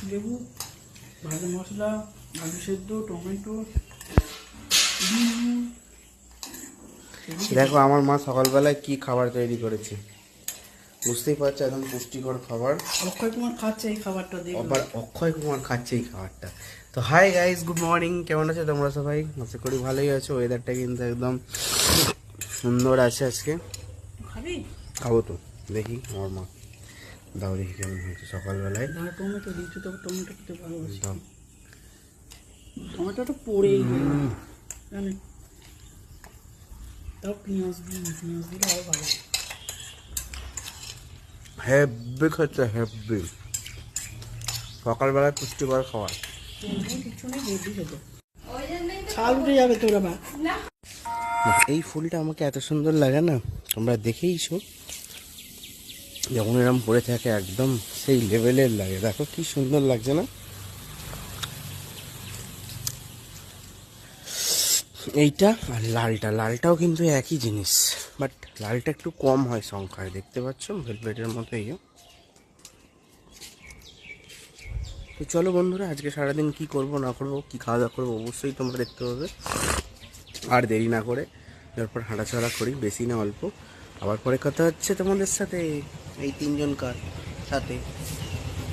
লেবু, ভাজা মশলা, আলু সেদ্ধ, টমেটো। দেখো আমার মা সকালবেলায় কি খাবার তৈরি করেছে, বুঝতেই পারছো, একদম পুষ্টিকর খাবার। অক্ষয় কুমার খাচ্ছে এই খাবারটা দেখো। আবার অক্ষয় কুমার খাচ্ছে এই খাবারটা। তো হাই গাইস, গুড মর্নিং, কেমন আছো তোমরা সবাই? আশা করি ভালোই আছো। ওয়েদারটা কিন্তু একদম সুন্দর আছে আজকে। খাবি? খাবো তো, দেখি আমার মা দাও দেখি কেমন হয়েছে সকালবেলায়। দাঁড়া, টমেটো দিচ্ছি তো, টমেটো খেতে ভালোবাসি। দাও। টমেটোটা পড়েই গেল জানি। তাও পেঁয়াজ দিলে আরো ভালো। হেব্বি খেতে, হেব্বি সকালবেলায় পুষ্টিকর খাবার। কিছু নেই, হেভি খেতে। ছাল উঠে যাবে তোর আবার। এই ফুলটা আমাকে এত সুন্দর লাগে না, তোমরা দেখেইছো, যখন এরকম পড়ে থাকে একদম সেই লেভেলের লাগে। দেখো কি সুন্দর লাগছে না? এইটা আর লালটাও কিন্তু একই জিনিস, বাট লালটা একটু কম হয় সংখ্যায়। দেখতে পাচ্ছ ভেলভেটের মতো। এই তো চলো বন্ধুরা, আজকে সারাদিন কি করব না করব, কি খাওয়া দাওয়া করবো, অবশ্যই তোমরা দেখতে পাবে। আর দেরি না করে তারপর হাঁটাচলা করি, বেশি না অল্প। আবার পরে কথা হচ্ছে তোমাদের সাথে এই তিনজনকার সাথে।